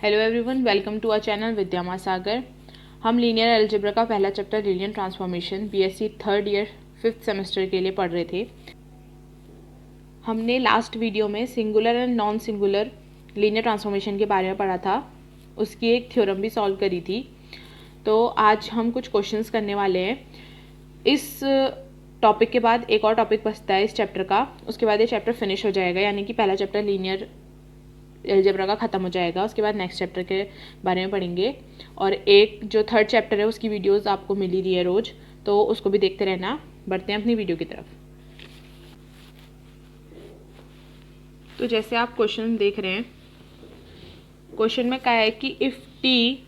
Hello everyone, welcome to our channel Vidya Mahasagar. हम linear algebra का पहला chapter linear transformation BSc third year 5th semester के लिए पढ़ रहे थे। हमने लास्ट वीडियो में singular and non singular linear transformation के बारे में पढ़ा था, उसकी एक थ्योरम भी सॉल्व करी थी। तो आज हम कुछ क्वेश्चंस करने वाले हैं। इस टॉपिक के बाद एक और टॉपिक बचता है इस चैप्टर का, उसके बाद ये चैप्टर फिनिश हो जाएगा, यानी कि पहला चैप्टर लीनियर अलजेब्रा का ख़त्म हो जाएगा। उसके बाद नेक्स्ट चैप्टर के बारे में पढ़ेंगे और एक जो थर्ड चैप्टर है उसकी वीडियोस आपको मिल ही रही है रोज़, तो उसको भी देखते रहना। बढ़ते हैं अपनी वीडियो की तरफ। तो जैसे आप क्वेश्चन देख रहे हैं, क्वेश्चन में क्या है कि if T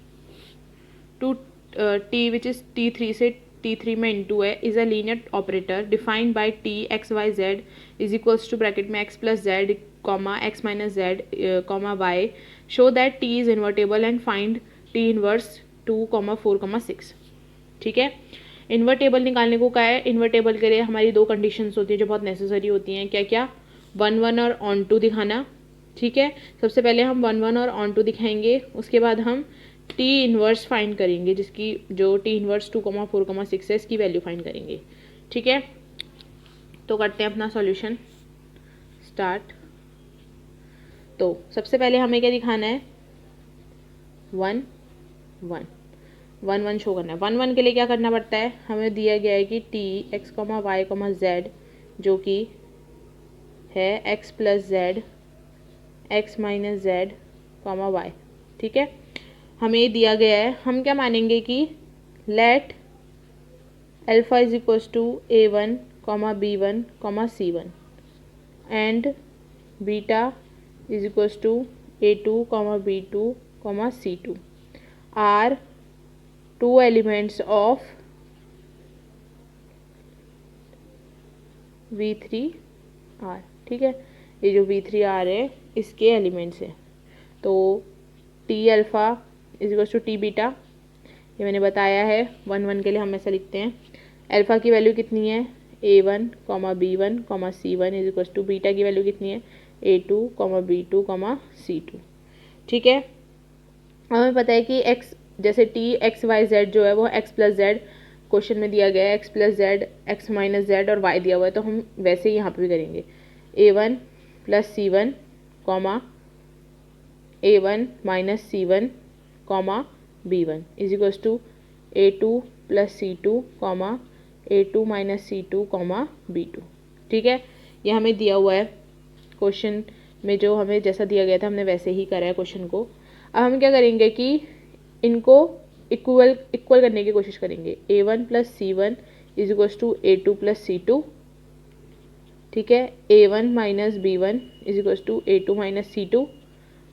two T which is T3 से T3 में इनटू है is a linear operator defined by T x y z is equals to bracket में x plus z comma x minus Z comma y, show that T is invertible and find T inverse 2,4,6। ठीक है, invertible निकालने को क्या है, invertible के लिए हमारी दो कंडीशंस होती हैं जो बहुत नेसेसरी होती हैं। क्या क्या? 1 1 और ऑन टू दिखाना। ठीक है, सबसे पहले हम 1 1 और ऑन टू दिखाएंगे, उसके बाद हम टी इन्वर्स फाइंड करेंगे, जिसकी जो टी इन्वर्स 2,4,6 है इसकी वैल्यू फाइंड करेंगे। ठीक है, तो करते हैं अपना सॉल्यूशन स्टार्ट। तो सबसे पहले हमें क्या दिखाना है, 1 1 1 1 शो करना है। 1 1 के लिए क्या करना पड़ता है, हमें दिया गया है कि T X comma Y comma Z जो कि है X plus Z X minus Z comma Y. ठीक है, हमें दिया गया है, हम क्या मानेंगे कि let alpha is equals to A1 comma B1 comma C1 and beta is equals to A2 comma B2 comma C2 are two elements of V3R। ठीक है, ये जो V3R है इसके एलिमेंट्स हैं। तो T alpha is equals to T beta, ये मैंने बताया है। 1 1 के लिए हम ऐसा लिखते हैं, अल्फ़ा की वैल्यू कितनी है A1 comma B1 comma C1 is equals to beta की वैल्यू कितनी है A2 comma B2 comma C2। ठीक है, हमें पता है कि x जैसे टी एक्स वाई जेड जो है वो एक्स प्लस जेड क्वेश्चन में दिया गया है, X plus Z X minus Z और वाई दिया हुआ है, तो हम वैसे ही यहाँ पे भी करेंगे। A1 plus C1 comma A1 minus C1 comma B1 is equals to A2 plus C2 comma A2 minus C2 comma B2। ठीक है, ये हमें दिया हुआ है क्वेश्चन में, जो हमें जैसा दिया गया था हमने वैसे ही करा है क्वेश्चन को। अब हम क्या करेंगे कि इनको इक्वल करने की कोशिश करेंगे। A1 plus C1 is equals to A2 plus C2। ठीक है, A1 minus B1 is equals to A2 minus C2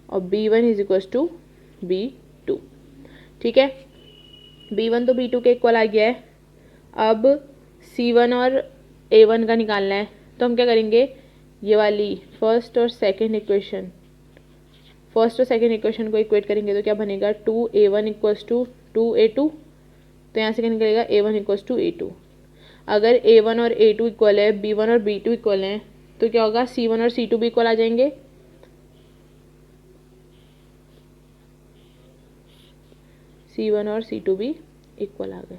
और B1 is equals to B2। ठीक है, B1 तो B2 के इक्वल आ गया है। अब C1 और A1 का निकालना है, तो हम क्या करेंगे, ये वाली फर्स्ट और सेकंड इक्वेशन को इक्वेट करेंगे तो क्या बनेगा 2A1 इक्वल्स टू 2A2। तो यहाँ से क्या निकलेगा A1 इक्वल्स टू A2। अगर A1 और A2 इक्वल है, B1 और B2 इक्वल हैं, तो क्या होगा C1 और C2 भी इक्वल आ जाएंगे। C1 और C2 भी इक्वल आ गए।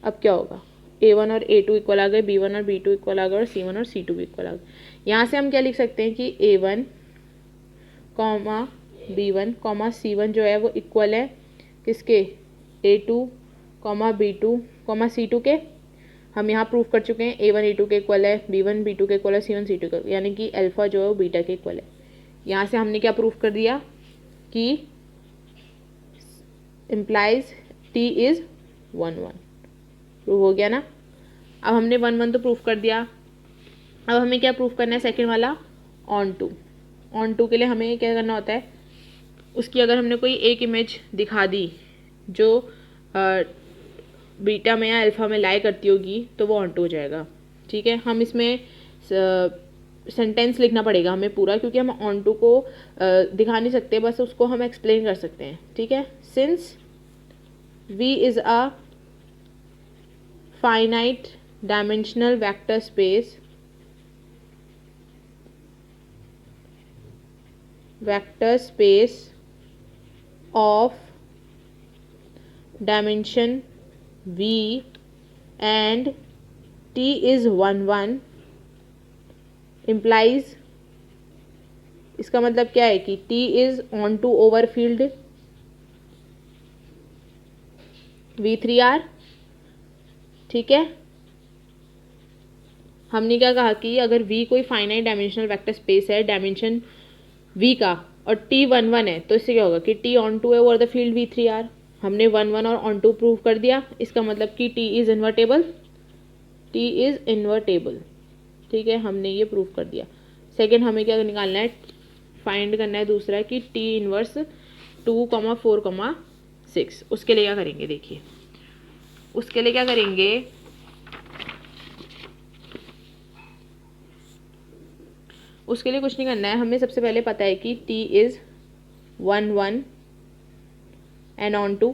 अब क्या होगा, A1 और A2 इक्वल आ गए, B1 और B2 इक्वल आ गए और C1 और C2 भी इक्वल आ गए। यहाँ से हम क्या लिख सकते हैं कि A1 comma B1 comma C1 जो है वो इक्वल है किसके, A2 comma B2 comma C2 के। हम यहाँ प्रूफ कर चुके हैं A1 A2 के इक्वल है, B1 B2 के इक्वल है, C1 C2 के, यानी कि अल्फ़ा जो है वो बीटा के इक्वल है। यहाँ से हमने क्या प्रूफ कर दिया कि इम्प्लाइज T इज़ 1 1। प्रूफ हो गया ना। अब हमने 1 1 तो प्रूफ कर दिया, अब हमें क्या प्रूफ करना है, सेकेंड वाला ऑन टू। ऑन टू के लिए हमें क्या करना होता है, उसकी अगर हमने कोई एक इमेज दिखा दी जो बीटा में या अल्फ़ा में लाई करती होगी तो वो ऑन टू हो जाएगा। ठीक है, हम इसमें सेंटेंस लिखना पड़ेगा हमें पूरा, क्योंकि हम ऑन टू को दिखा नहीं सकते, बस उसको हम एक्सप्लेन कर सकते हैं। ठीक है, since V is a finite dimensional vector space of dimension v and t is 1 1 implies, इसका मतलब क्या है कि t is on to over field v3r। ठीक है, हमने क्या कहा कि अगर v कोई फाइनाइट डायमेंशनल वेक्टर स्पेस है डायमेंशन v का और t 1 1 है, तो इससे क्या होगा कि t ऑन टू है ओवर द फील्ड v3r। हमने 1 1 और ऑन टू प्रूव कर दिया, इसका मतलब कि t is invertible, t is invertible. ठीक है, हमने ये प्रूव कर दिया। सेकेंड हमें क्या निकालना है, फाइंड करना है दूसरा कि t इनवर्स 2, 4, 6। उसके लिए क्या करेंगे, देखिए उसके लिए क्या करेंगे, उसके लिए कुछ नहीं करना है। हमें सबसे पहले पता है कि t is 1 1 and onto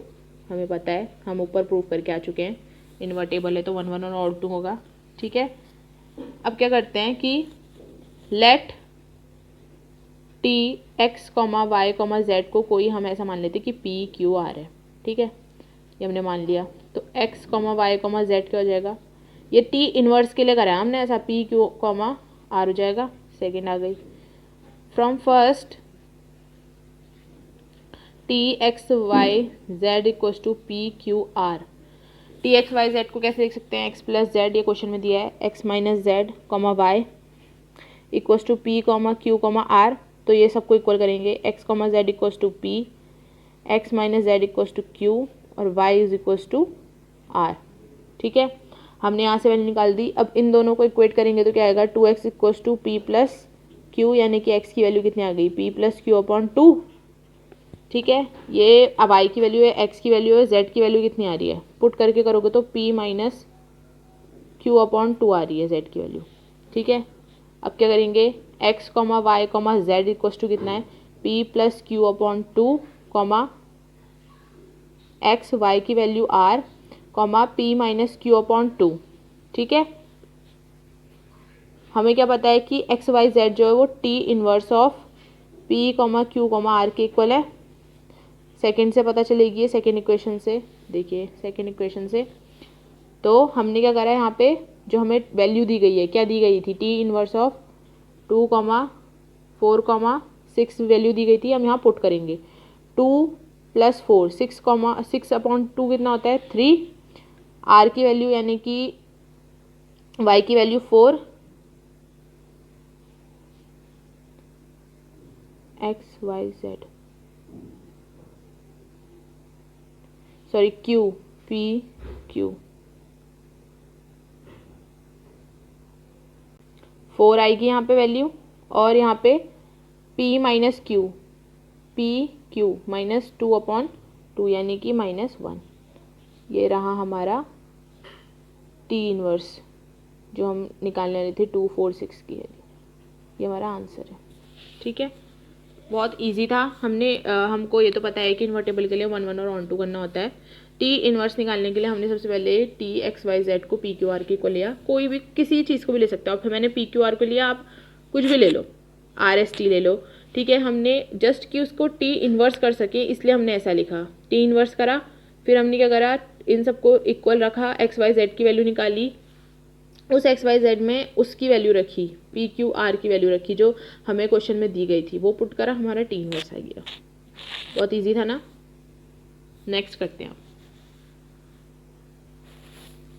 हमें पता है, हम ऊपर प्रूव करके आ चुके हैं, इन्वर्टेबल है तो 1 1 और ऑन टू होगा। ठीक है, अब क्या करते हैं कि late t x, y, z को कोई हम ऐसा मान लेते हैं कि p q r है। ठीक है, ये हमने मान लिया, तो x, y, z क्या हो जाएगा, ये t इनवर्स के लिए करा है हमने ऐसा, p q r हो जाएगा। सेकेंड आ गई, from first t x y z equals to p q r। t x y z को कैसे लिख सकते हैं, x प्लस जेड, ये क्वेश्चन में दिया है, x minus Z y equals to p q r। तो ये सबको इक्वल करेंगे, x z equals to p, x minus Z equals to q और y is equals to r। ठीक है, हमने यहाँ से वैल्यू निकाल दी। अब इन दोनों को इक्वेट करेंगे तो क्या आएगा, 2x equals to p plus q, यानी कि x की वैल्यू कितनी आ गई, p प्लस q अपॉन 2। ठीक है, ये अब y की वैल्यू है, x की वैल्यू है, z की वैल्यू कितनी आ रही है, पुट करके करोगे तो p माइनस q अपॉन 2 आ रही है z की वैल्यू। ठीक है, अब क्या करेंगे, x, y, z equals to कितना है, p plus q upon 2, x y की value r, p minus q upon 2। ठीक है, हमें क्या पता है कि x y z जो है वो t inverse of p, q, r के इक्वल है। सेकंड से पता चलेगी, सेकंड इक्वेशन से, देखिए सेकंड इक्वेशन से। तो हमने क्या करा है, यहाँ पे जो हमें वैल्यू दी गई है, क्या दी गई थी, t इनवर्स ऑफ 2, 4, 6 वैल्यू दी गई थी, हम यहाँ पुट करेंगे 2 प्लस 4, 6 अपॉन 2 कितना होता है 3, r की वैल्यू यानी कि y की value 4, x y z sorry q p q 4 आएगी यहाँ पे वैल्यू, और यहाँ पे p minus q, p q minus 2 upon 2 यानी कि -1। ये रहा हमारा t इनवर्स जो हम निकालने वाले थे 2, 4, 6 की, ये हमारा आंसर है। ठीक है, बहुत इजी था। हमको ये तो पता है कि इन्वर्टेबल के लिए 1 1 और ऑन टू करना होता है। टी इनवर्स निकालने के लिए हमने सबसे पहले टी एक्स वाई जेड को पी क्यू आर के को लिया, कोई भी किसी चीज़ को भी ले सकते हो आप। मैंने पी क्यू आर को लिया, आप कुछ भी ले लो, आर एस टी ले लो। ठीक है, हमने जस्ट कि उसको टी इन्वर्स कर सके इसलिए हमने ऐसा लिखा, टी इन्वर्स करा, फिर हमने क्या करा, इन सबको इक्वल रखा, एक्स वाई जेड की वैल्यू निकाली, उस एक्स वाई जेड में उसकी वैल्यू रखी, पी क्यू आर की वैल्यू रखी जो हमें क्वेश्चन में दी गई थी, वो पुट करा, हमारा टी इनवर्स आ गया। बहुत इजी था ना। नेक्स्ट करते हैं।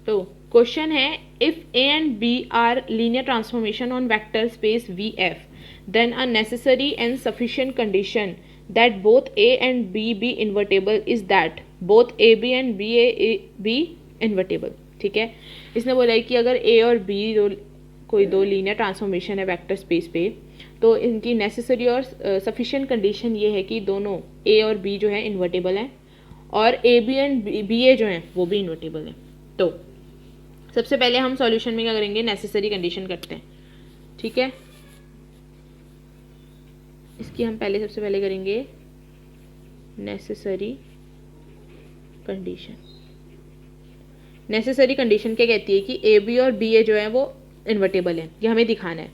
तो क्वेश्चन है, if A and B are linear transformation on vector space V F, then a necessary and sufficient condition that both A and B be invertible is that both A B and B A be invertible. ठीक है, इसने बोला है कि अगर ए और B कोई दो लीनियर ट्रांसफॉर्मेशन है वेक्टर स्पेस पे, तो इनकी नेसेसरी और सफिशिएंट कंडीशन ये है कि दोनों ए और बी जो है इन्वर्टेबल हैं, और ए बी एंड बी ए जो हैं वो भी इन्वर्टेबल हैं। तो सबसे पहले हम सॉल्यूशन में क्या करेंगे, नेसेसरी कंडीशन करते हैं। ठीक है, इसकी हम सबसे पहले करेंगे नेसेसरी कंडीशन। नेसेसरी कंडीशन क्या कहती है कि ए बी और बी ए जो है वो इन्वर्टेबल है, ये हमें दिखाना है।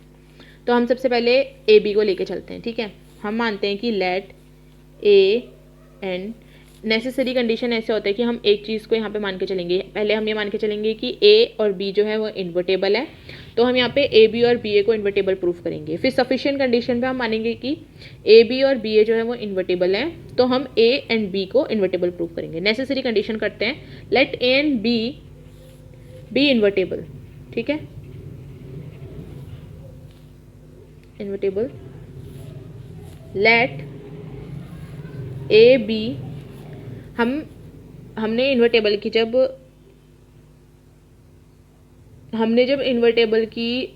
तो हम सबसे पहले ए बी को लेके चलते हैं। ठीक है, हम मानते हैं कि let A and necessary condition ऐसे होता है कि हम एक चीज़ को यहाँ पे मान के चलेंगे। पहले हम ये मान के चलेंगे कि ए और बी जो है वो इन्वर्टेबल है, तो हम यहाँ पे ए बी और बी ए को इन्वर्टेबल प्रूफ करेंगे। फिर सफिशिएंट कंडीशन पे हम मानेंगे कि ए बी और बी ए जो है वो इन्वर्टेबल है, तो हम ए एंड बी को इन्वर्टेबल प्रूफ करेंगे। नेसेसरी कंडीशन करते हैं, let A and B invertible, ठीक है, इन्वर्टेबल, लेट ए बी, हमने इन्वर्टेबल की जब इन्वर्टेबल की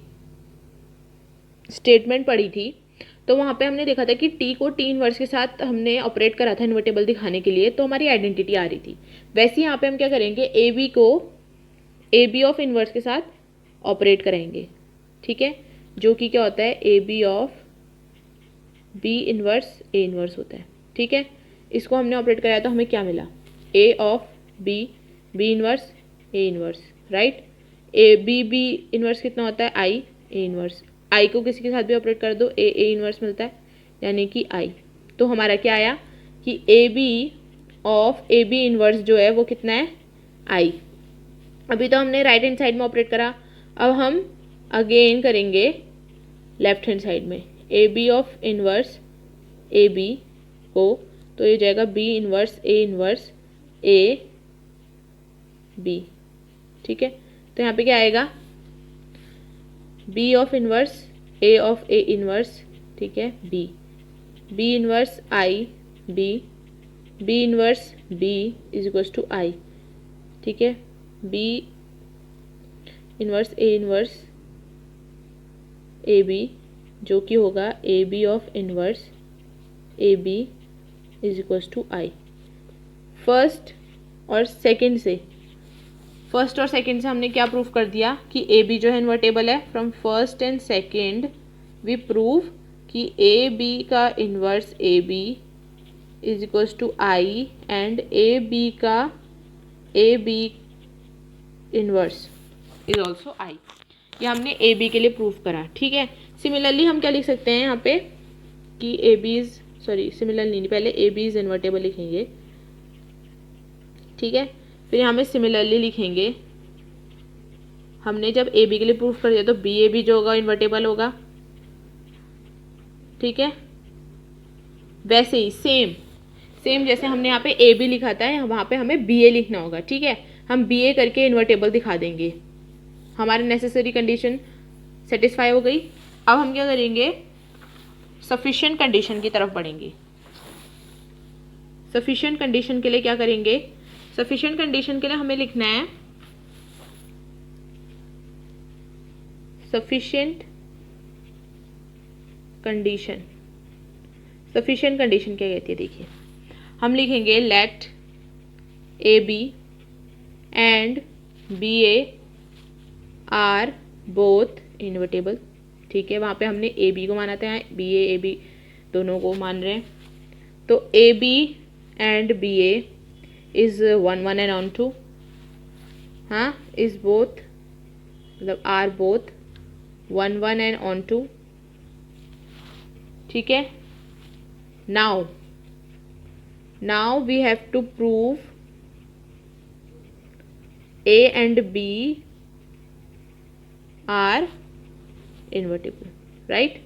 स्टेटमेंट पढ़ी थी तो वहाँ पे हमने देखा था कि टी को टी इनवर्स के साथ हमने ऑपरेट करा था इन्वर्टेबल दिखाने के लिए, तो हमारी आइडेंटिटी आ रही थी। वैसे ही यहाँ पे हम क्या करेंगे, ए बी को ए बी ऑफ इनवर्स के साथ ऑपरेट कराएंगे, ठीक है, जो कि क्या होता है, A B of B inverse A inverse होता है, ठीक है। इसको हमने ऑपरेट कराया तो हमें क्या मिला, A of B B inverse A inverse, right. A B inverse कितना होता है, आई ए इनवर्स, आई को किसी के साथ भी ऑपरेट कर दो ए इनवर्स मिलता है, यानी कि आई। तो हमारा क्या आया कि A B of A B inverse जो है वो कितना है, आई। अभी तो हमने राइट हैंड साइड में ऑपरेट करा, अब हम अगेन करेंगे लेफ्ट हैंड साइड में, A B of inverse A B को, तो ये जाएगा बी इनवर्स ए बी, ठीक है। तो यहाँ पे क्या आएगा, B of inverse A inverse, ठीक है, B inverse I B inverse B is equals to I, ठीक है, बी इनवर्स ए बी जो कि होगा A B of inverse A B is equals to I. First और सेकंड से हमने क्या प्रूफ कर दिया कि ए बी जो है इन्वर्टेबल है। From first and second we prove कि ए बी का inverse A B is equals to I and A B inverse is also I. ये हमने ए बी के लिए प्रूफ करा, ठीक है। सिमिलरली हम क्या लिख सकते हैं यहाँ पे कि A B is, sorry similarly नहीं, पहले ए बी इज इन्वर्टेबल लिखेंगे, ठीक है। फिर यहाँ पे सिमिलरली लिखेंगे, हमने जब ए बी के लिए प्रूफ कर दिया तो बी ए बी जो होगा इन्वर्टेबल होगा, ठीक है। वैसे ही सेम जैसे हमने यहाँ पे ए बी लिखा था वहाँ पे हमें बी ए लिखना होगा, ठीक है। हम बी ए करके इन्वर्टेबल दिखा देंगे, हमारी नेसेसरी कंडीशन सेटिस्फाई हो गई। अब हम क्या करेंगे, सफिशिएंट कंडीशन की तरफ बढ़ेंगे। सफिशिएंट कंडीशन के लिए क्या करेंगे, सफिशिएंट कंडीशन के लिए हमें लिखना है, सफिशिएंट कंडीशन क्या कहती है, देखिए हम लिखेंगे let A B and B A are both invertible, ठीक है। वहाँ पे हमने ए बी को माना था, बी ए बी दोनों को मान रहे हैं, तो A B and B A is 1 1 and onto, हाँ, इज बोथ, मतलब are both 1 1 and onto, ठीक है। Now we have to prove A and B are invertible, right.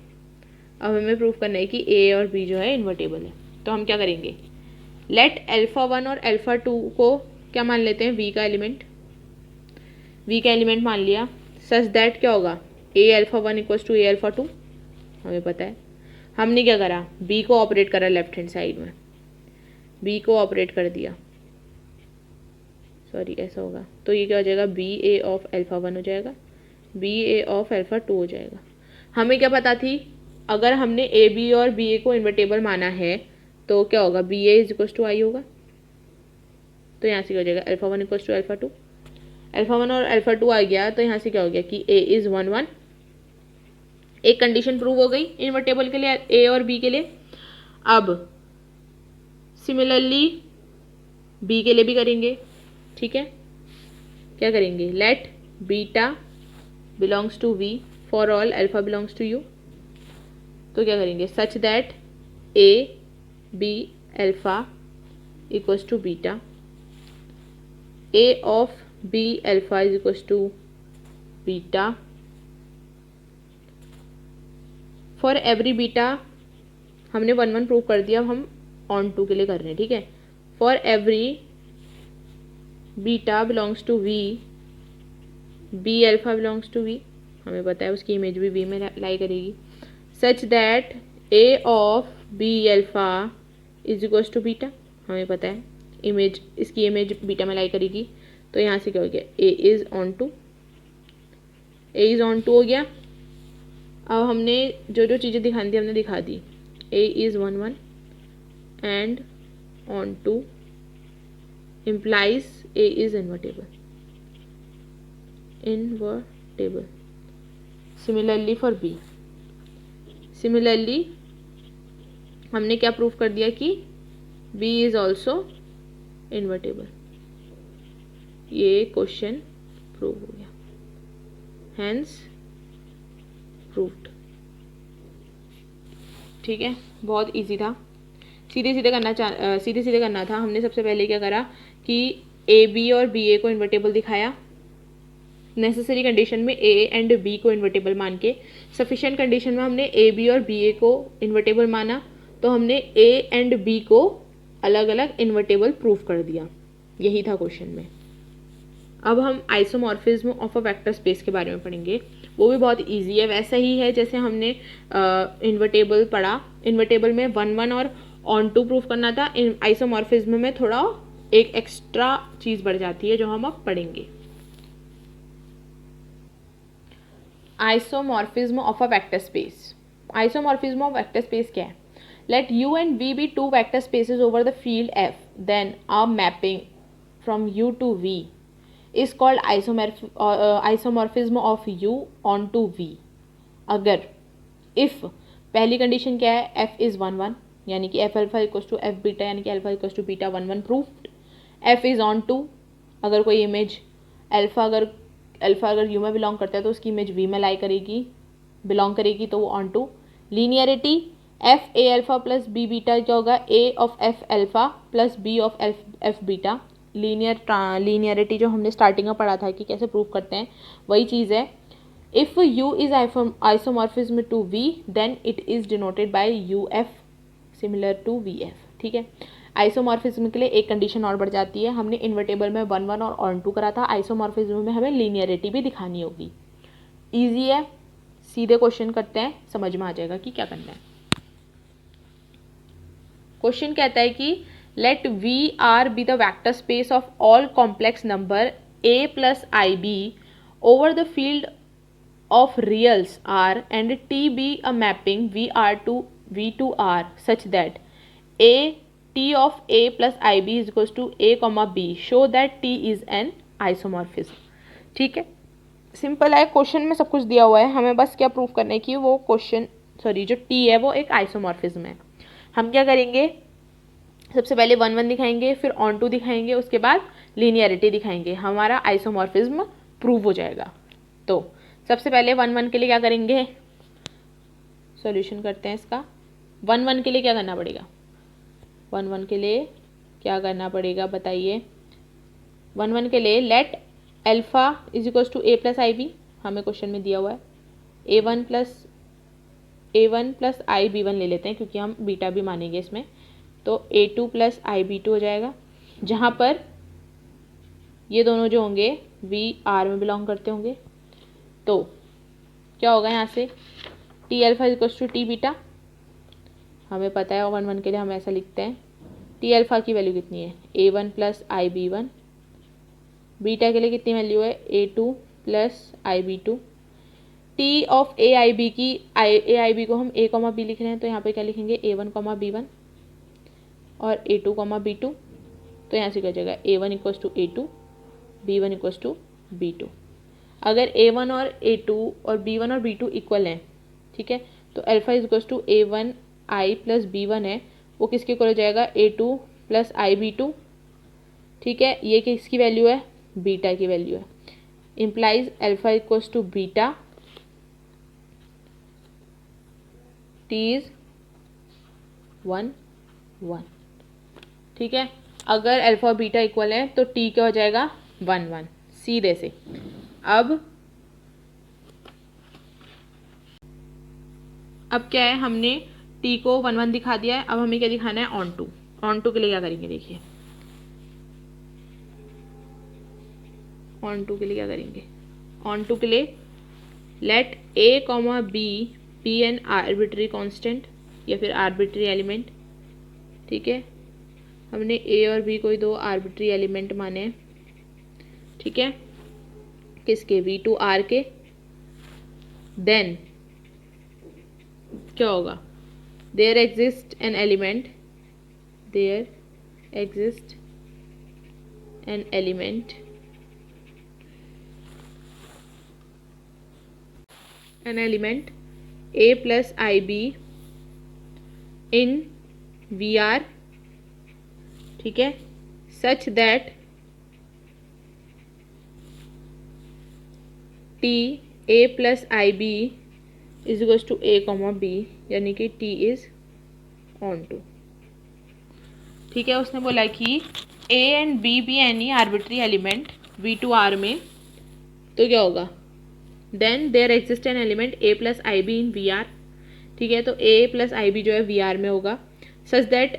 अब हमें प्रूफ करना है कि ए और बी जो है इन्वर्टेबल है, तो हम क्या करेंगे, लेट अल्फा 1 और अल्फा 2 को क्या मान लेते हैं, वी का एलिमेंट मान लिया, सच दैट क्या होगा, A alpha 1 equals to A alpha 2, हमें पता है। हमने क्या करा, बी को ऑपरेट करा लेफ्ट हैंड साइड में, बी को ऑपरेट कर दिया, सॉरी ऐसा होगा, तो ये क्या हो जाएगा, बी ए ऑफ अल्फा 1 हो जाएगा, बी ए ऑफ अल्फा 2 हो जाएगा। हमें क्या पता थी, अगर हमने ए बी और बी ए को इन्वर्टेबल माना है तो क्या होगा, B A is equals to I होगा, तो यहाँ से क्या हो जाएगा, alpha 1 equals to alpha 2, alpha 1 और अल्फा 2 आ गया, तो यहाँ से क्या हो गया कि ए इज 1 1, एक कंडीशन प्रूव हो गई इन्वर्टेबल के लिए, ए और बी के लिए। अब सिमिलरली बी के लिए भी करेंगे, ठीक है। क्या करेंगे, let beta belongs to V for all alpha belongs to U, तो क्या करेंगे, such that A B alpha equals to beta, A of B alpha is equals to beta for every beta. हमने 1 1 प्रूव कर दिया, अब हम on to के लिए कर रहे हैं, ठीक है। For every beta belongs to V, B alpha belongs to V, हमें पता है उसकी इमेज भी वी में लाई करेगी, such that A of B alpha is equals to beta, हमें पता है इमेज, इसकी इमेज बीटा में लाई करेगी। तो यहाँ से क्या हो गया, A is onto, A is onto हो गया। अब हमने जो जो चीज़ें दिखानी थी हमने दिखा दी, A is 1 1 and onto implies A is invertible. Similarly for B. Similarly हमने क्या प्रूव कर दिया कि B is also invertible. ये क्वेश्चन प्रूव हो गया, hence proved. ठीक है, बहुत इजी था, सीधे सीधे करना था। हमने सबसे पहले क्या करा कि ए बी और बी ए को इन्वर्टेबल दिखाया, नेसेसरी कंडीशन में ए एंड बी को इन्वर्टेबल मान के, सफिशिएंट कंडीशन में हमने ए बी और बी ए को इन्वर्टेबल माना, तो हमने ए एंड बी को अलग अलग इन्वर्टेबल प्रूफ कर दिया। यही था क्वेश्चन में। अब हम isomorphism of a vector space के बारे में पढ़ेंगे, वो भी बहुत इजी है, वैसा ही है जैसे हमने इन्वर्टेबल पढ़ा। इन्वर्टेबल में 1 1 और ऑन टू प्रूफ करना था, आइसोमॉर्फिज्म में थोड़ा एक एक्स्ट्रा चीज बढ़ जाती है जो हम अब पढ़ेंगे। Isomorphism of a vector space. Isomorphism of vector space क्या है? Let U and V be two vector spaces over the field F, then a mapping from U to V is called isomorphism of U onto V. अगर if पहली condition क्या है, F is 1 1 यानी कि F alpha equals to F beta यानी कि alpha equals to beta 1 1 proved. F is on to, अगर कोई इमेज अल्फा अगर यू में बिलोंग करता है तो उसकी इमेज वी में लाई करेगी, बिलोंग करेगी, तो वो onto. Linearity, F A alpha plus B beta क्या होगा, A of F alpha plus B of F beta. Linearity जो हमने स्टार्टिंग में पढ़ा था कि कैसे प्रूव करते हैं, वही चीज़ है। If U is isomorphism to V then it is denoted by U F similar to V F. ठीक है, आइसोमॉर्फिज्म के लिए एक कंडीशन और बढ़ जाती है। हमने इन्वर्टेबल में 1 1 और ऑन टू करा था, आइसोमॉर्फिज्म में हमें लीनियरिटी भी दिखानी होगी। ईजी है, सीधे क्वेश्चन करते हैं, समझ में आ जाएगा कि क्या करना है। क्वेश्चन कहता है कि let V R be the vector space of all complex number a plus I B over the field of reals r and t be a mapping vr to v to r such that a t of a plus ib is equals to a comma b, show that t is an isomorphism। ठीक है, simple है, question में सब कुछ दिया हुआ है, हमें बस क्या प्रूफ करना है कि वो जो t है वो एक आइसोमॉर्फिज्म है। हम क्या करेंगे, सबसे पहले 1 1 दिखाएंगे, फिर ऑन टू दिखाएंगे, उसके बाद लीनियरिटी दिखाएंगे, हमारा आइसोमॉर्फिज्म प्रूव हो जाएगा। तो सबसे पहले 1 1 के लिए क्या करेंगे, सॉल्यूशन करते हैं इसका। 1 1 के लिए क्या करना पड़ेगा, 1 1 के लिए क्या करना पड़ेगा बताइए। 1 1 के लिए let alpha is equals to A plus I B, हमें क्वेश्चन में दिया हुआ है। A one plus I B one ले लेते हैं क्योंकि हम बीटा भी मानेंगे इसमें, तो A2 plus I B to हो जाएगा, जहाँ पर ये दोनों जो होंगे वी आर में बिलोंग करते होंगे। तो क्या होगा यहाँ से, T alpha equals to T beta, हमें पता है 1 1 के लिए हम ऐसा लिखते हैं। टी अल्फा की वैल्यू कितनी है, A1 plus I B one. Beta के लिए कितनी वैल्यू है, A2 plus I B two. T of A I B की ए आई बी को हम A कॉमा बी लिख रहे हैं, तो यहाँ पे क्या लिखेंगे, A1 कॉमा बी वन और A2 कॉमा बी टू। तो यहाँ से क्या हो जाएगा, A1 equals to A2, B1 equals to B2। अगर A1 और A2 और B1 और B2 इक्वल हैं, ठीक है, तो alpha is equals to A1 I plus B1 है, वो किसके इक्वल हो जाएगा, A2 प्लस आई B2। ठीक है, ये किसकी वैल्यू है, बीटा की वैल्यू है, implies alpha equals to beta, T is 1 1। ठीक है, अगर अल्फा और बीटा इक्वल है तो टी क्या हो जाएगा 1 1 सीधे से। अब क्या है, हमने टी को 1 1 दिखा दिया है। अब हमें क्या दिखाना है ऑन टू के लिए क्या करेंगे, देखिए ऑन टू के लिए क्या करेंगे, ऑन टू के लिए let A comma B an arbitrary constant या फिर आर्बिट्री एलिमेंट। ठीक है, हमने ए और बी कोई दो आर्बिट्री एलिमेंट माने हैं। ठीक है, किसके, V2R के। देन क्या होगा, there exist an element A plus IB in VR, ठीक है, such that T A plus IB is equals to A comma B, यानी कि T is on to। ठीक है, उसने बोला कि A and B भी एनी आर्बिट्री एलिमेंट V2R में, तो क्या होगा, then there exist an element A plus IB in VR। ठीक है, तो A plus IB जो है VR में होगा, सच दैट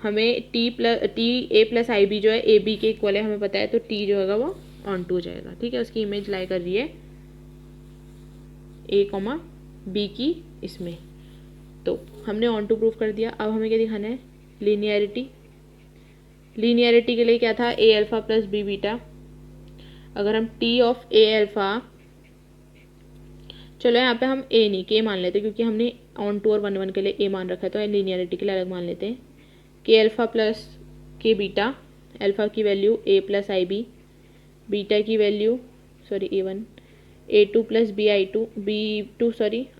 हमें T A plus IB जो है AB के इक्वल है हमें पता है, तो T जो होगा वो ऑन टू हो जाएगा। ठीक है, उसकी इमेज लाई कर रही है A कॉमा B की इसमें, तो हमने ऑन टू प्रूफ कर दिया। अब हमें क्या दिखाना है, लीनियरिटी के लिए क्या था, A alpha plus B beta. अगर हम T ऑफ A अल्फा, चलो यहाँ पे हम A नहीं K मान लेते, क्योंकि हमने ऑन टू और 1 1 के लिए A मान रखा है, तो लीनियरिटी के लिए अलग मान लेते हैं। K alpha plus K beta, alpha की value A plus IB, beta की value A1, A2 plus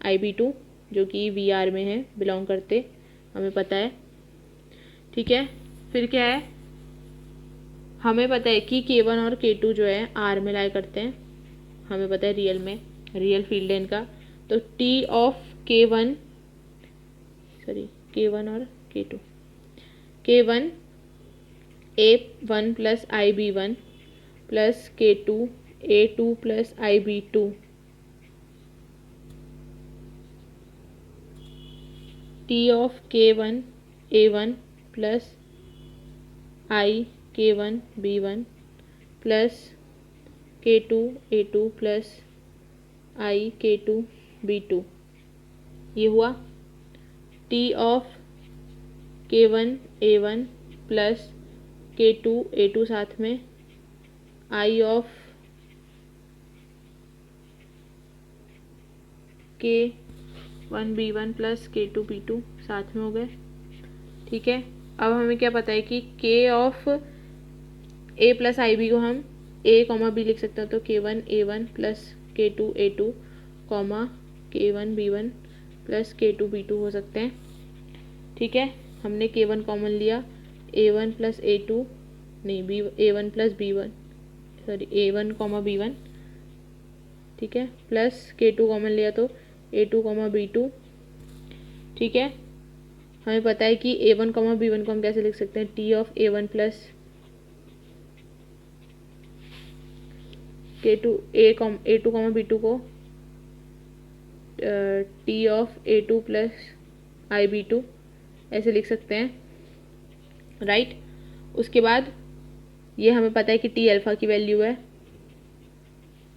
IB2 जो कि VR में है बिलोंग करते, हमें पता है। ठीक है, फिर क्या है, हमें पता है कि K1 और K2 जो है R में लाई करते हैं, हमें पता है रियल फील्ड है इनका। तो T ऑफ K1 और K2, K1 A1 plus IB1 plus K2 A2 plus IB2, T of K1 A1 plus I K1 B1 plus K2 A2 plus I K2 B2, ये हुआ। T of K1 A1 plus K2 A2 साथ में I of K1 B1 plus K2 B2 साथ में हो गए। ठीक है, अब हमें क्या पता है कि K of A plus IB को हम A कॉमा B लिख सकते हैं, तो K1 A1 plus K2 A2 comma K1 B1 plus K2 B2 हो सकते हैं। ठीक है, हमने K1 कॉमन लिया, A1 प्लस A2 नहीं A1 plus B1 A1 comma B1, ठीक है, प्लस K2 कॉमन लिया तो A2 कॉमा B2। ठीक है, हमें पता है कि A1 कॉमा B1 को हम कैसे लिख सकते हैं, T of A1 plus A2 comma B2 को T of A2 plus IB2 ऐसे लिख सकते हैं, राइट। उसके बाद ये हमें पता है कि T अल्फा की वैल्यू है,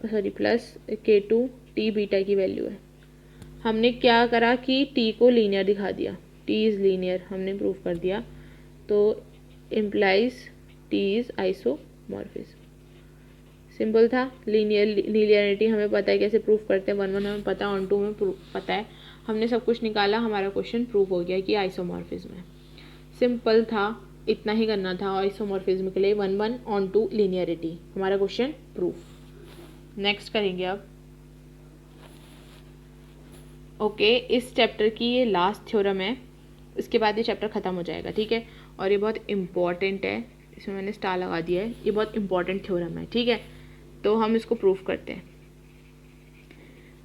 प्लस K2 T बीटा की वैल्यू है। हमने क्या करा कि T को लीनियर दिखा दिया, T इज़ लीनियर हमने प्रूफ कर दिया, तो implies T is isomorphism. Simple था। लीनियरिटी हमें पता है कैसे प्रूफ करते हैं, 1 1 हमें पता है, ऑन टू में प्रूफ पता है, हमने सब कुछ निकाला, हमारा क्वेश्चन प्रूफ हो गया कि आइसोमॉर्फिज्म है। सिंपल था, इतना ही करना था आइसोमॉर्फिज्म के लिए, 1 1 ऑन टू लीनियरिटी, हमारा क्वेश्चन प्रूफ। नेक्स्ट करेंगे अब। ओके, इस चैप्टर की ये लास्ट थ्योरम है, इसके बाद ये चैप्टर ख़त्म हो जाएगा। ठीक है, और ये बहुत इम्पॉर्टेंट है, इसमें मैंने स्टार लगा दिया है, ये बहुत इंपॉर्टेंट थ्योरम है। ठीक है, तो हम इसको प्रूफ करते हैं।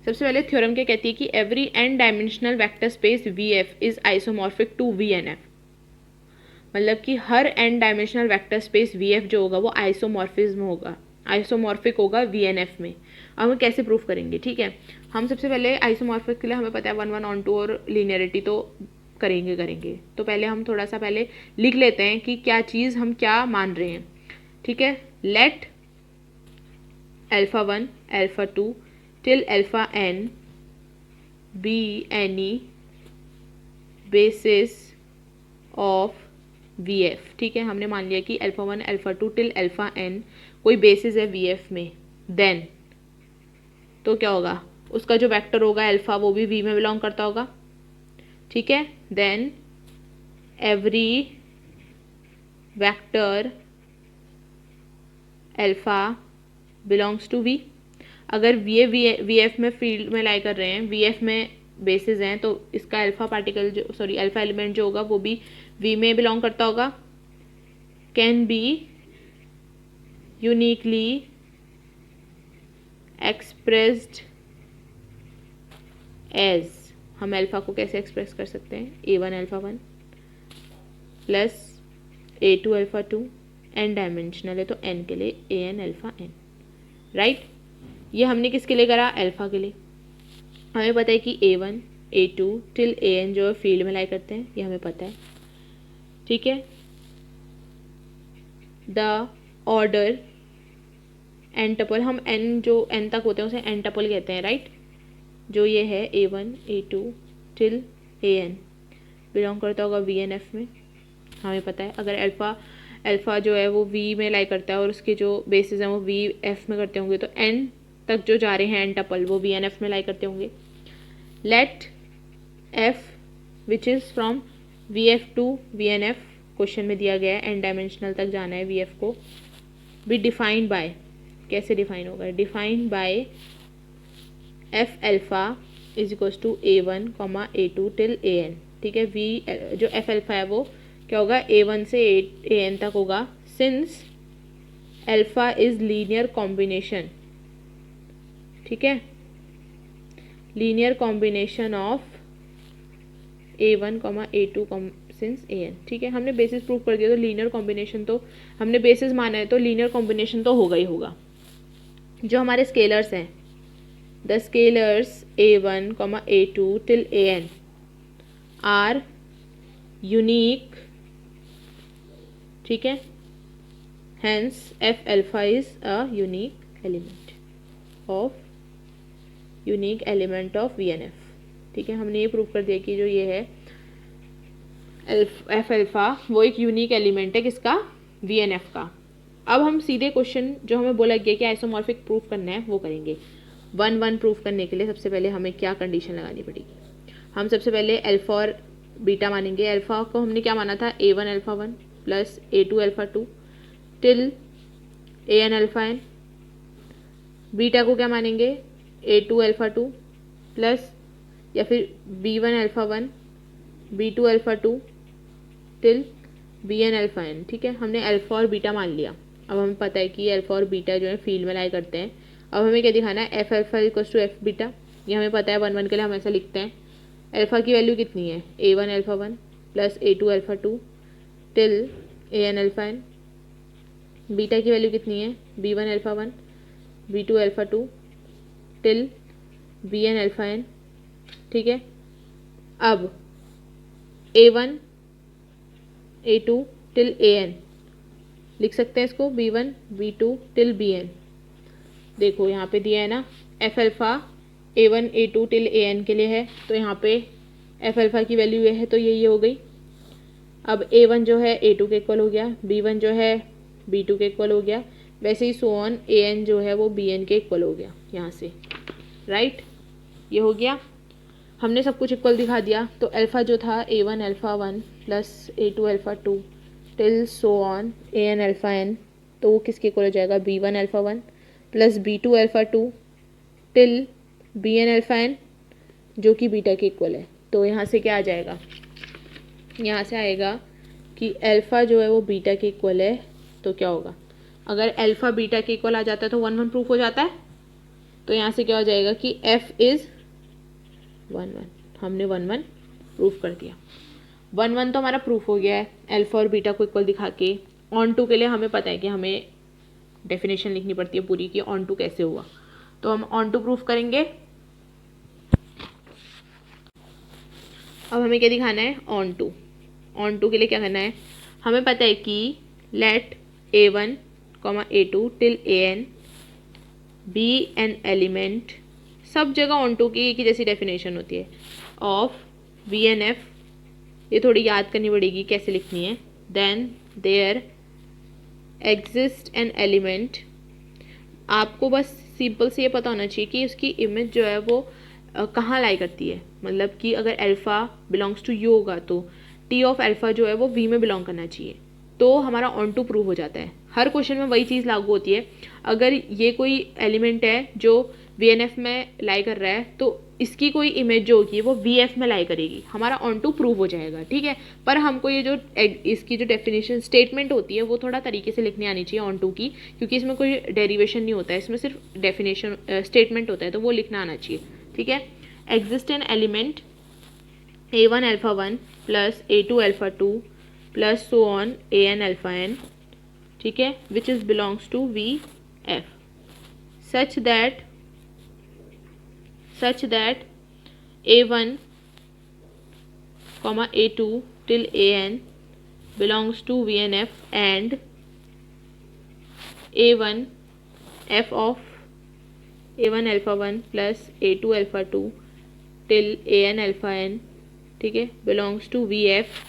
सबसे पहले थ्योरम क्या कहती है कि every n dimensional vector space VF is isomorphic to VNF। मतलब कि हर n dimensional vector space VF जो होगा वो आइसोमॉर्फिज्म होगा, आइसोमॉर्फिक होगा VNF में। अब हम कैसे प्रूफ करेंगे, ठीक है। हम सबसे पहले आइसोमॉर्फिक के लिए हमें पता है 1 1 ऑन 2 और लीनियरिटी तो करेंगे। तो पहले हम थोड़ा सा पहले लिख लेते हैं कि क्या चीज़ हम क्या मान रहे हैं, ठीक है। Let alpha 1 alpha 2 till alpha n be any basis of VF, ठीक है। हमने मान लिया कि alpha 1 alpha 2 till alpha n कोई बेसिस है VF में, देन तो क्या होगा, उसका जो वेक्टर होगा अल्फा वो भी V में बिलोंग करता होगा, ठीक है। Then every vector alpha belongs to V। अगर ये VF में फील्ड में लाई कर रहे हैं, VF में बेसिस हैं, तो इसका अल्फा पार्टिकल जो अल्फा एलिमेंट जो होगा वो भी V में बिलोंग करता होगा। Can be uniquely expressed as, हम अल्फा को कैसे एक्सप्रेस कर सकते हैं, A1 alpha 1 plus A2 alpha 2, n dimensional है तो n के लिए AN अल्फा n, राइट। ये हमने किसके लिए करा, अल्फा के लिए। हमें पता है कि A1 A2 टिल AN जो है फील्ड में लाई करते हैं, ये हमें पता है, ठीक है। द ऑर्डर एन टपल, हम n जो n तक होते हैं उसे n टपल कहते हैं, राइट। जो ये है A1 A2 till AN belong करता होगा VNF में, हमें पता है। अगर अल्फा जो है वो V में लाई करता है और उसके जो बेसिस हैं वो VF में करते होंगे, तो n तक जो जा रहे हैं n टपल वो VNF में लाई करते होंगे। Let F which is from VF to VNF, question में दिया गया है n डायमेंशनल तक जाना है VF को, बी डिफाइंड बाय, कैसे डिफाइन होगा, defined by F alpha is equals to A1 A2 till AN, ठीक है। V जो F अल्फा है वो क्या होगा, A1 से AN तक होगा, since alpha is linear combination, ठीक है, linear combination of A1 A2 since AN, ठीक है। हमने बेसिस प्रूव कर दिया, तो लीनियर कॉम्बिनेशन तो हमने बेसिस माना है तो लीनियर कॉम्बिनेशन तो होगा ही होगा। जो हमारे स्केलर्स हैं, the scalars A1 A2 till AN are unique, ठीक है, hence F alpha is a unique element of VNF, ठीक है। हमने ये प्रूव कर दिया कि जो ये है F अल्फा वो एक यूनिक एलिमेंट है किसका, VNF का। अब हम सीधे क्वेश्चन जो हमें बोला गया कि आइसोमॉर्फिक प्रूफ करना है वो करेंगे। 1 1 प्रूफ करने के लिए सबसे पहले हमें क्या कंडीशन लगानी पड़ेगी, हम सबसे पहले अल्फा और बीटा मानेंगे। अल्फा को हमने क्या माना था, A1 alpha 1 plus A2 alpha 2 till AN alpha n। Beta को क्या मानेंगे, A2 अल्फा 2 प्लस या फिर B1 alpha 1 B2 alpha 2 till BN alpha n, ठीक है। हमने अल्फा और बीटा मान लिया। अब हमें पता है कि अल्फा और बीटा जो है फील्ड में लाई करते हैं। अब हमें क्या दिखाना है, F alpha equals to F beta, ये हमें पता है 1 1 के लिए हम ऐसा लिखते हैं। अल्फा की वैल्यू कितनी है, A1 alpha 1 plus A2 alpha 2 till AN alpha n। Beta की वैल्यू कितनी है, B1 alpha 1 B2 alpha 2 till BN alpha n, ठीक है। अब A1 A2 टिल AN लिख सकते हैं इसको, B1 B2 टिल BN। देखो यहाँ पे दिया है ना, F alpha A1 A2 till AN के लिए है, तो यहाँ पे F अल्फा की वैल्यू ये है तो ये हो गई। अब A1 जो है A2 के इक्वल हो गया, B1 जो है B2 के इक्वल हो गया, वैसे ही सो ऑन AN जो है वो BN के इक्वल हो गया यहाँ से, राइट। ये हो गया, हमने सब कुछ इक्वल दिखा दिया। तो अल्फ़ा जो था A1 alpha 1 plus A2 alpha 2 till so on AN alpha n, तो वो किसके इक्वल हो जाएगा, B1 alpha 1 plus B2 alpha 2 till BN alpha n, जो कि बीटा के इक्वल है। तो यहाँ से क्या आ जाएगा, यहाँ से आएगा कि अल्फ़ा जो है वो बीटा के इक्वल है। तो क्या होगा, अगर अल्फ़ा बीटा के इक्वल आ जाता है तो 1 1 प्रूफ हो जाता है। तो यहाँ से क्या हो जाएगा कि F इज़ 1 1, हमने 1 1 प्रूफ कर दिया। 1 1 तो हमारा प्रूफ हो गया है अल्फा और बीटा को इक्वल दिखा के। ऑन टू के लिए हमें पता है कि हमें डेफिनेशन लिखनी पड़ती है पूरी कि ऑन टू कैसे हुआ, तो हम ऑन टू प्रूफ करेंगे। अब हमें क्या दिखाना है, ऑन टू। ऑन टू के लिए क्या करना है, हमें पता है कि let a1, a2 till an be an element, सब जगह ऑन टू की एक ही जैसी डेफिनेशन होती है, ऑफ वी एन एफ, ये थोड़ी याद करनी पड़ेगी कैसे लिखनी है। Then there exist an element, आपको बस सिंपल से ये पता होना चाहिए कि उसकी इमेज जो है वो कहाँ लाई करती है, मतलब कि अगर अल्फ़ा बिलोंग्स टू यू होगा तो टी ऑफ अल्फ़ा जो है वो वी में बिलोंग करना चाहिए, तो हमारा ऑन टू प्रूव हो जाता है। हर क्वेश्चन में वही चीज़ लागू होती है, अगर ये कोई एलिमेंट है जो वी एन एफ में लाई कर रहा है तो इसकी कोई इमेज जो होगी वो वी एफ में लाई करेगी, हमारा ऑन टू प्रूव हो जाएगा, ठीक है। पर हमको ये जो इसकी जो डेफिनेशन स्टेटमेंट होती है वो थोड़ा तरीके से लिखनी आनी चाहिए ऑन टू की, क्योंकि इसमें कोई डेरिवेशन नहीं होता है, इसमें सिर्फ डेफिनेशन स्टेटमेंट होता है, तो वो लिखना आना चाहिए, ठीक है। Exist an element a1 alpha 1 plus a2 alpha 2 plus so on an alpha n, ठीक है, which is belongs to V F such that a1, a2 till an belongs to vnf and a1 f of a1 alpha 1 plus a2 alpha 2 till an alpha n, ठीक है, belongs to V F,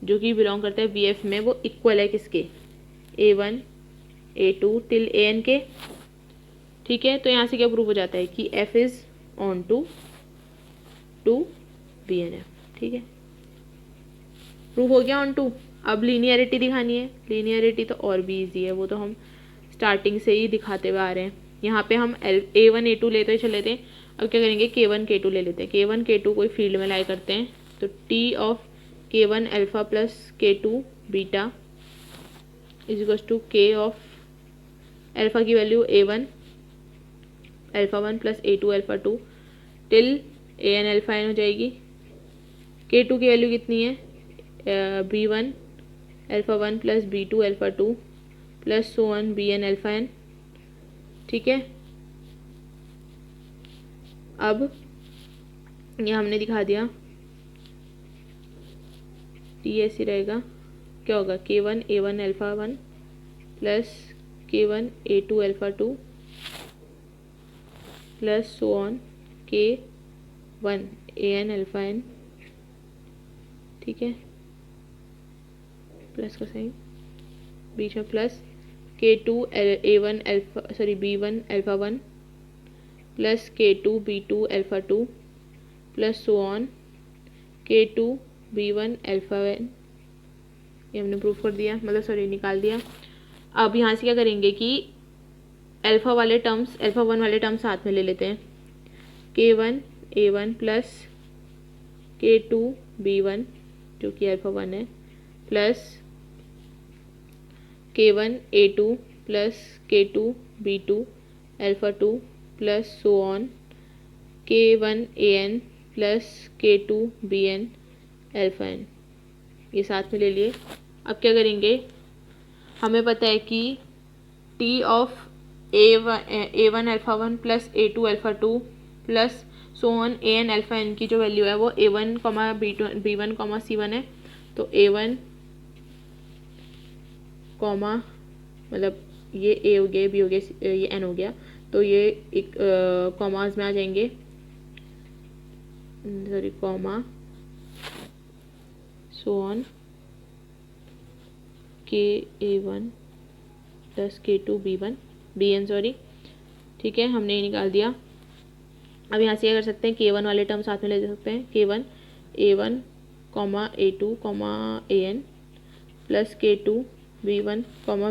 जो कि belong करता है V F में, वो equal है किसके, a1 a2 टिल an के, ठीक है। तो यहाँ से क्या प्रूव हो जाता है कि f is onto V N F, ठीक है, प्रूव हो गया ऑन टू। अब लीनियरिटी दिखानी है, लीनियरिटी तो और भी इजी है, वो तो हम स्टार्टिंग से ही दिखाते हुए आ रहे हैं। यहाँ पे हम a1 a2 लेते चले थे, अब क्या करेंगे k1 k2 ले लेते हैं। k1 k2 कोई फील्ड में लाई करते हैं, तो t of k1 alpha plus k2 beta is equals to k of alpha की value a1 alpha 1 plus a2 alpha 2 till an alpha n हो जाएगी। k2 की वैल्यू कितनी है, b1 alpha 1 plus b2 alpha 2 plus so on bn alpha n, ठीक है। अब ये हमने दिखा दिया, टी ऐसे रहेगा, क्या होगा, k1 a1 alpha 1 plus k1 a2 alpha 2 plus so on k1 an alpha n, ठीक है, प्लस का साइन बीच में plus k2 a1 alpha b1 alpha 1 plus k2 b2 alpha 2 plus so on k2 b1 alpha 1, ये हमने proof कर दिया, मतलब निकाल दिया। अब यहाँ से क्या करेंगे कि अल्फ़ा वाले टर्म्स, अल्फ़ा 1 वाले टर्म्स साथ में ले लेते हैं, k1 a1 plus k2 b1 जो कि अल्फ़ा 1 है plus k1 a2 plus k2 b2 alpha 2 plus so on k1 an plus k2 bn alpha n, ये साथ में ले लिए। अब क्या करेंगे, हमें पता है कि t of a1 alpha 1 plus a2 alpha 2 plus so on an alpha n की जो वैल्यू है वो a1 b1 c1 है, तो a1 मतलब ये a हो गया, b हो गया, ये n हो गया, तो ये एक कॉमास में आ जाएंगे, comma so on k1 plus k2 b1 bn, ठीक है, हमने ये निकाल दिया। अब यहाँ से क्या कर सकते हैं, k1 वाले टर्म साथ में ले सकते हैं, k1 a1 a2 an plus k2 b1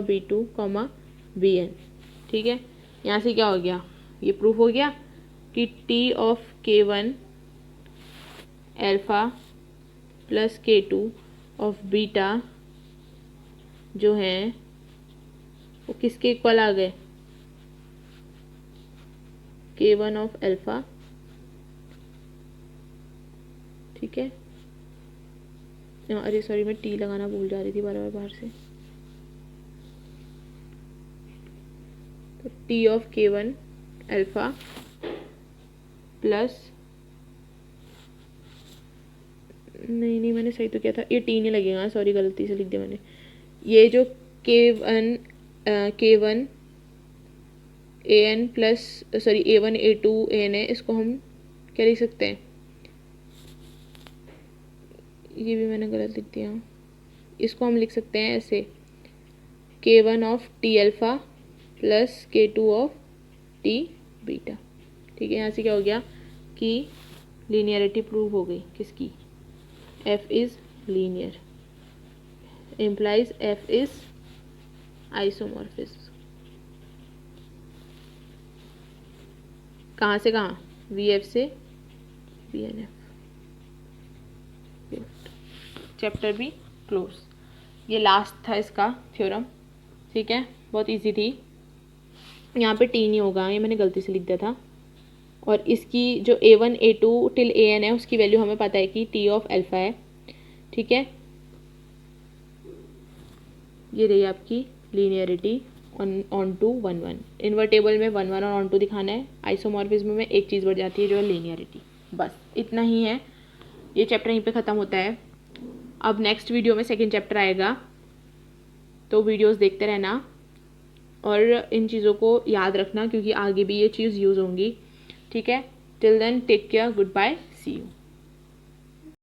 b2 bn, ठीक है। यहाँ से क्या हो गया, ये प्रूफ हो गया कि t of k1 alpha plus k2 of beta जो हैं वो किसके इक्वल आ गए, k1 ऑफ अल्फ़ा ठीक है, अरे सॉरी मैं टी लगाना भूल जा रही थी बार बार बाहर से। तो T of K1 alpha plus, नहीं मैंने सही तो किया था, ये टी नहीं लगेगा, सॉरी गलती से लिख दिया मैंने। ये जो K1 AN plus sorry A1 A2 AN है, इसको हम क्या लिख सकते हैं, ये भी मैंने गलत लिख दिया, इसको हम लिख सकते हैं ऐसे K1 of T alpha plus K2 of T beta. ठीक है, यहाँ से क्या हो गया कि लीनियरिटी प्रूव हो गई किसकी, F is linear implies F is isomorphism. कहाँ से कहाँ, VF से BNF। चैप्टर भी क्लोज। ये लास्ट था इसका थ्योरम। ठीक है, बहुत इजी थी। यहाँ पे टी नहीं होगा, ये मैंने गलती से लिख दिया था। और इसकी जो A1 A2 टिल AN है उसकी वैल्यू हमें पता है कि T ऑफ अल्फ़ा है। ठीक है, ये रही आपकी लीनियरिटी ऑन टू 1 1। इन्वर्टेबल में 1 1 और ऑन टू दिखाना है। आइसोमॉर्फिज्म में एक चीज़ बढ़ जाती है जो है लीनियरिटी। बस इतना ही है, ये चैप्टर यहीं पे ख़त्म होता है। अब नेक्स्ट वीडियो में सेकंड चैप्टर आएगा, तो वीडियोस देखते रहना और इन चीज़ों को याद रखना क्योंकि आगे भी ये चीज़ यूज़ होंगी। ठीक है, till then take care, goodbye, see you.